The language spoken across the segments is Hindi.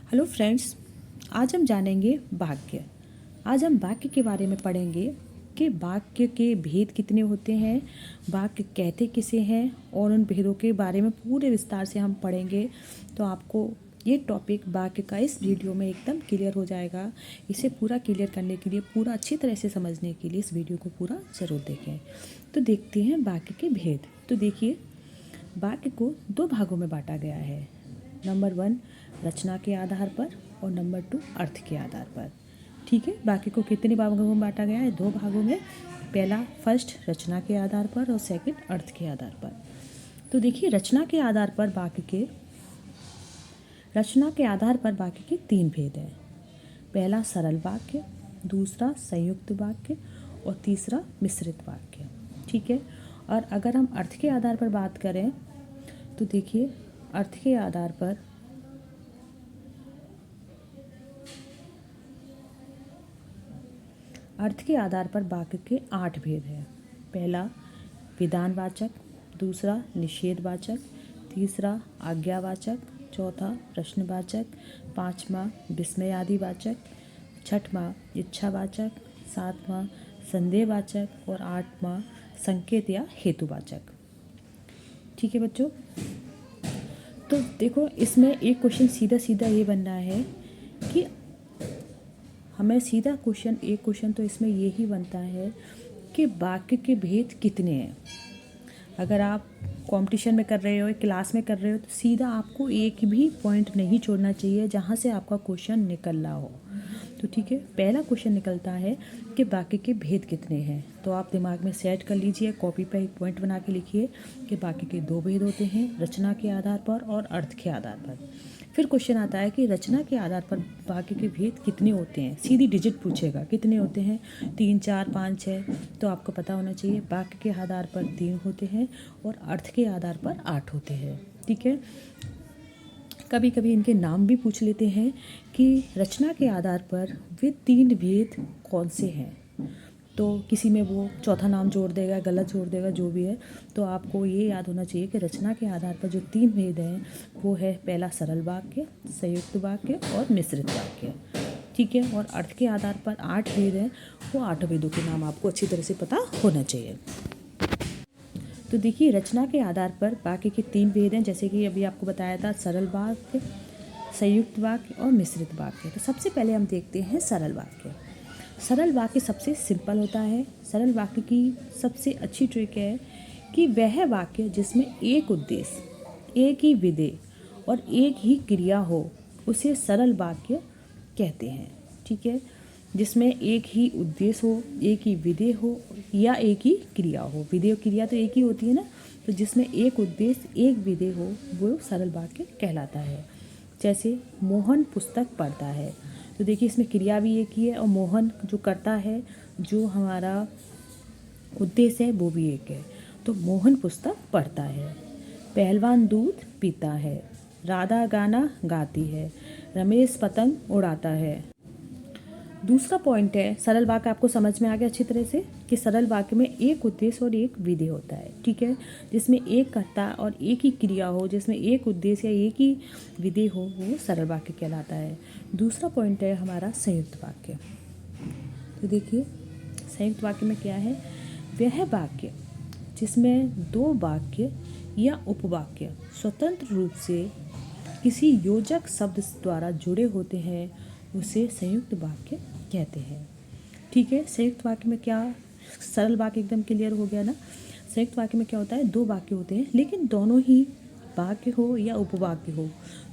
हेलो फ्रेंड्स, आज हम जानेंगे वाक्य। आज हम वाक्य के बारे में पढ़ेंगे कि वाक्य के भेद कितने होते हैं, वाक्य कहते किसे हैं और उन भेदों के बारे में पूरे विस्तार से हम पढ़ेंगे। तो आपको ये टॉपिक वाक्य का इस वीडियो में एकदम क्लियर हो जाएगा। इसे पूरा क्लियर करने के लिए, पूरा अच्छी तरह से समझने के लिए इस वीडियो को पूरा ज़रूर देखें। तो देखते हैं वाक्य के भेद। तो देखिए, वाक्य को दो भागों में बांटा गया है। नंबर 1 रचना के आधार पर और नंबर 2 अर्थ के आधार पर। ठीक है, वाक्य को कितने भागों में बांटा गया है? दो भागों में। पहला फर्स्ट रचना के आधार पर और सेकंड अर्थ के आधार पर। तो देखिए, रचना के आधार पर वाक्य के 3 भेद हैं। पहला सरल वाक्य, दूसरा संयुक्त वाक्य और तीसरा मिश्रित वाक्य। ठीक है, और अगर हम अर्थ के आधार पर बात करें तो देखिए, अर्थ के आधार पर वाक्य के 8 भेद हैं। पहला विधानवाचक, दूसरा निषेधवाचक, तीसरा आज्ञावाचक, चौथा प्रश्नवाचक, पांचवा विस्मयादिवाचक, छठवां इच्छावाचक, सातवां संदेहवाचक और आठवां संकेत या हेतुवाचक। ठीक है बच्चों, तो देखो, इसमें एक क्वेश्चन सीधा ये बनना है कि हमें एक क्वेश्चन तो इसमें यही बनता है कि वाक्य के भेद कितने हैं। अगर आप कंपटीशन में कर रहे हो, क्लास में कर रहे हो, तो सीधा आपको एक भी पॉइंट नहीं छोड़ना चाहिए जहाँ से आपका क्वेश्चन निकल रहा हो। तो ठीक है, पहला क्वेश्चन निकलता है कि वाक्य के भेद कितने हैं। तो आप दिमाग में सेट कर लीजिए, कॉपी पर एक पॉइंट बना के लिखिए कि वाक्य के 2 भेद होते हैं, रचना के आधार पर और अर्थ के आधार पर। फिर क्वेश्चन आता है कि रचना के आधार पर वाक्य के भेद कितने होते हैं। सीधी डिजिट पूछेगा, कितने होते हैं? 3, 4, 5, 6। तो आपको पता होना चाहिए वाक्य के आधार पर 3 होते हैं और अर्थ के आधार पर 8 होते हैं। ठीक है, कभी कभी इनके नाम भी पूछ लेते हैं कि रचना के आधार पर वे 3 भेद कौन से हैं। तो किसी में वो चौथा नाम जोड़ देगा, गलत जोड़ देगा, जो भी है। तो आपको ये याद होना चाहिए कि रचना के आधार पर जो 3 भेद हैं वो है, पहला सरल वाक्य, संयुक्त वाक्य और मिश्रित वाक्य। ठीक है, और अर्थ के आधार पर 8 भेद हैं। वो 8 भेदों के नाम आपको अच्छी तरह से पता होना चाहिए। तो देखिए, रचना के आधार पर वाक्य के 3 भेद हैं, जैसे कि अभी आपको बताया था, सरल वाक्य, संयुक्त वाक्य और मिश्रित वाक्य। तो सबसे पहले हम देखते हैं सरल वाक्य। सरल वाक्य सबसे सिंपल होता है। सरल वाक्य की सबसे अच्छी ट्रिक है कि वह वाक्य जिसमें एक उद्देश्य, एक ही विधेय और एक ही क्रिया हो, उसे सरल वाक्य कहते हैं। ठीक है, जिसमें एक ही उद्देश्य हो, एक ही विधेय हो या एक ही क्रिया हो। विधेय और क्रिया तो एक ही होती है ना। तो जिसमें एक उद्देश्य, एक विधेय हो, वो सरल वाक्य कहलाता है। जैसे मोहन पुस्तक पढ़ता है, तो देखिए, इसमें क्रिया भी एक ही है और मोहन जो करता है, जो हमारा उद्देश्य है, वो भी एक है। तो मोहन पुस्तक पढ़ता है। पहलवान दूध पीता है, राधा गाना गाती है, रमेश पतंग उड़ाता है। दूसरा पॉइंट है, सरल वाक्य आपको समझ में आ गया अच्छी तरह से कि सरल वाक्य में एक उद्देश्य और एक विधेय होता है। ठीक है, जिसमें एक कर्ता और एक ही क्रिया हो, जिसमें एक उद्देश्य या एक ही विधेय हो, वो सरल वाक्य कहलाता है। दूसरा पॉइंट है हमारा संयुक्त वाक्य। तो देखिए, संयुक्त वाक्य में क्या है? वह वाक्य जिसमें 2 वाक्य या उपवाक्य स्वतंत्र रूप से किसी योजक शब्द द्वारा जुड़े होते हैं, उसे संयुक्त वाक्य कहते हैं। ठीक है, संयुक्त वाक्य में क्या, सरल वाक्य एकदम क्लियर हो गया ना। संयुक्त वाक्य में क्या होता है? 2 वाक्य होते हैं, लेकिन दोनों ही वाक्य हो या उपवाक्य हो,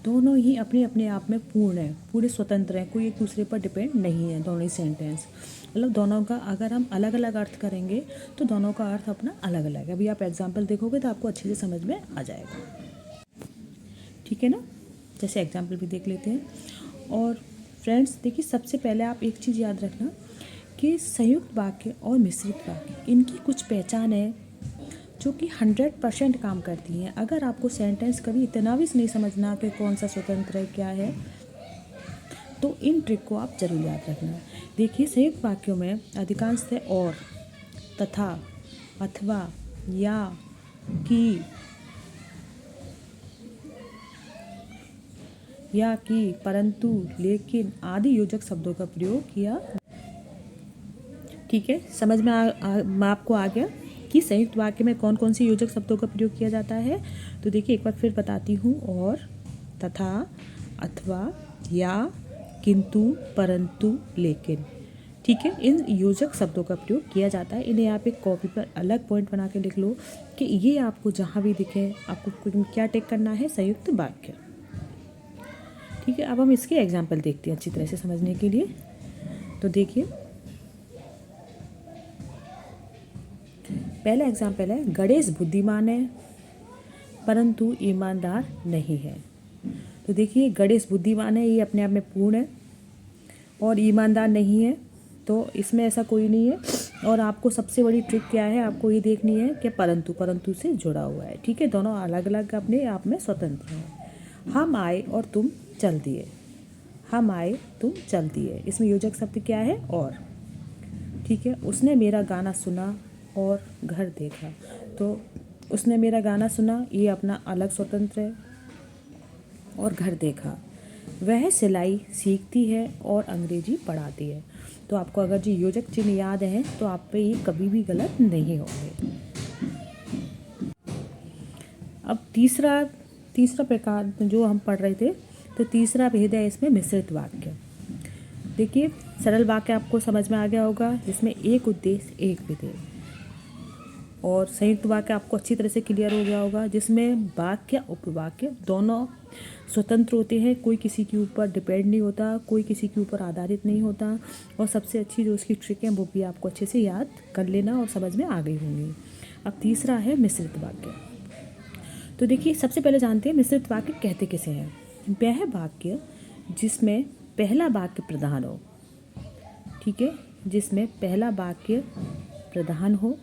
दोनों ही अपने अपने आप में पूर्ण है, पूरे स्वतंत्र हैं, कोई एक दूसरे पर डिपेंड नहीं है। दोनों ही सेंटेंस, मतलब दोनों का अगर हम अलग अलग अर्थ करेंगे तो दोनों का अर्थ अपना अलग अलग है। अभी आप एग्जाम्पल देखोगे तो आपको अच्छे से समझ में आ जाएगा। ठीक है ना, जैसे एग्जाम्पल भी देख लेते हैं। और फ्रेंड्स देखिए, सबसे पहले आप एक चीज़ याद रखना कि संयुक्त वाक्य और मिश्रित वाक्य, इनकी कुछ पहचान है जो कि 100% काम करती हैं। अगर आपको सेंटेंस कभी इतना भी नहीं समझना कि कौन सा स्वतंत्र है, क्या है, तो इन ट्रिक को आप जरूर याद रखना। देखिए, संयुक्त वाक्यों में अधिकांशतः और, तथा, अथवा, या, कि, या कि, परंतु, लेकिन आदि योजक शब्दों का प्रयोग किया। ठीक है, समझ में आपको आ गया कि संयुक्त वाक्य में कौन कौन से योजक शब्दों का प्रयोग किया जाता है। तो देखिए एक बार फिर बताती हूँ। और, तथा, अथवा, या, किंतु, परंतु, लेकिन। ठीक है, इन योजक शब्दों का प्रयोग किया जाता है। इन्हें आप एक कॉपी पर अलग पॉइंट बना के लिख लो कि ये आपको जहाँ भी दिखे आपको क्या टिक करना है, संयुक्त वाक्य। ठीक है, अब हम इसके एग्जाम्पल देखते हैं अच्छी तरह से समझने के लिए। तो देखिए पहला एग्जाम्पल है, गणेश बुद्धिमान है परंतु ईमानदार नहीं है। तो देखिए गणेश बुद्धिमान है, ये अपने आप में पूर्ण है, और ईमानदार नहीं है, तो इसमें ऐसा कोई नहीं है। और आपको सबसे बड़ी ट्रिक क्या है, आपको ये देखनी है कि परंतु से जुड़ा हुआ है। ठीक है, दोनों अलग अलग अपने आप में स्वतंत्र हैं। हम आए और तुम चल दिए, हम आए तुम चल दिए, इसमें योजक शब्द क्या है, और। ठीक है, उसने मेरा गाना सुना और घर देखा। तो उसने मेरा गाना सुना, ये अपना अलग स्वतंत्र है, और घर देखा। वह सिलाई सीखती है और अंग्रेजी पढ़ाती है। तो आपको अगर जो योजक चिन्ह याद हैं तो आप पे ये कभी भी गलत नहीं होंगे। अब तीसरा प्रकार जो हम पढ़ रहे थे, तो तीसरा भेद है इसमें मिश्रित वाक्य। देखिए सरल वाक्य आपको समझ में आ गया होगा, जिसमें एक उद्देश्य एक विधेय। और संयुक्त वाक्य आपको अच्छी तरह से क्लियर हो गया होगा, जिसमें वाक्य उपवाक्य दोनों स्वतंत्र होते हैं, कोई किसी के ऊपर डिपेंड नहीं होता, कोई किसी के ऊपर आधारित नहीं होता। और सबसे अच्छी जो उसकी ट्रिक है वो भी आपको अच्छे से याद कर लेना और समझ में आ गई होंगी। अब तीसरा है मिश्रित वाक्य। तो देखिए सबसे पहले जानते हैं मिश्रित वाक्य कहते किसे हैं। वह वाक्य जिसमें पहला वाक्य प्रधान हो। ठीक है, जिसमें पहला वाक्य प्रधान हो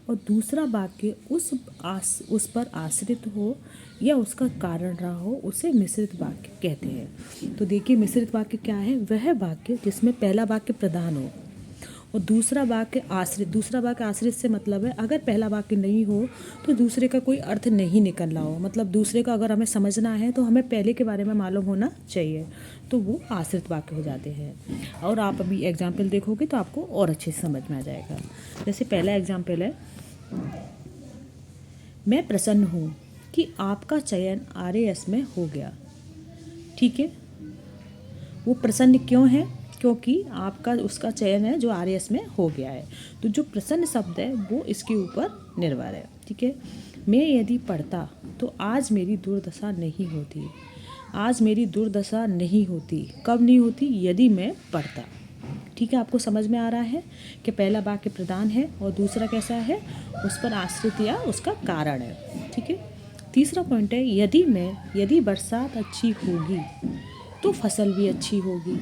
और दूसरा वाक्य उस पर आश्रित हो या उसका कारण रहा हो, उसे मिश्रित वाक्य कहते हैं। तो देखिए मिश्रित वाक्य क्या है, वह वाक्य जिसमें पहला वाक्य प्रधान हो और दूसरा वाक्य आश्रित। दूसरा वाक्य आश्रित से मतलब है अगर पहला वाक्य नहीं हो तो दूसरे का कोई अर्थ नहीं निकल रहा हो, मतलब दूसरे का अगर हमें समझना है तो हमें पहले के बारे में मालूम होना चाहिए, तो वो आश्रित वाक्य हो जाते हैं। और आप अभी एग्जाम्पल देखोगे तो आपको और अच्छे से समझ में आ जाएगा। जैसे पहला एग्जाम्पल है, मैं प्रसन्न हूँ कि आपका चयन RAS में हो गया। ठीक है, वो प्रसन्न क्यों है, क्योंकि आपका उसका चयन है जो RAS में हो गया है। तो जो प्रसन्न शब्द है वो इसके ऊपर निर्भर है। ठीक है, मैं यदि पढ़ता तो आज मेरी दुर्दशा नहीं होती। आज मेरी दुर्दशा नहीं होती, कब नहीं होती, यदि मैं पढ़ता। ठीक है, आपको समझ में आ रहा है कि पहला वाक्य प्रधान है और दूसरा कैसा है, उस पर आश्रित या उसका कारण है। ठीक है, तीसरा पॉइंट है, यदि बरसात अच्छी होगी तो फसल भी अच्छी होगी।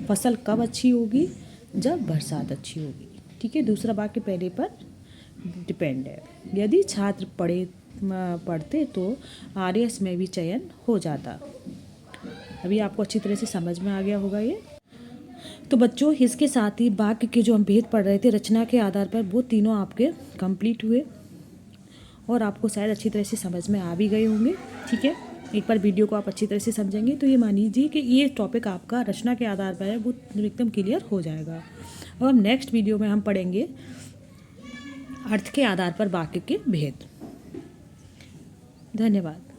फसल कब अच्छी होगी, जब बरसात अच्छी होगी। ठीक है, दूसरा वाक्य पहले पर डिपेंड है। यदि छात्र पढ़ते तो RAS में भी चयन हो जाता। अभी आपको अच्छी तरह से समझ में आ गया होगा ये। तो बच्चों इसके साथ ही वाक्य के जो हम भेद पढ़ रहे थे रचना के आधार पर, वो तीनों आपके कंप्लीट हुए और आपको शायद अच्छी तरह से समझ में आ भी गए होंगे। ठीक है, एक बार वीडियो को आप अच्छी तरह से समझेंगे तो ये मान लीजिए कि ये टॉपिक आपका रचना के आधार पर है, वो एकदम क्लियर हो जाएगा। अब हम नेक्स्ट वीडियो में हम पढ़ेंगे अर्थ के आधार पर वाक्य के भेद। धन्यवाद।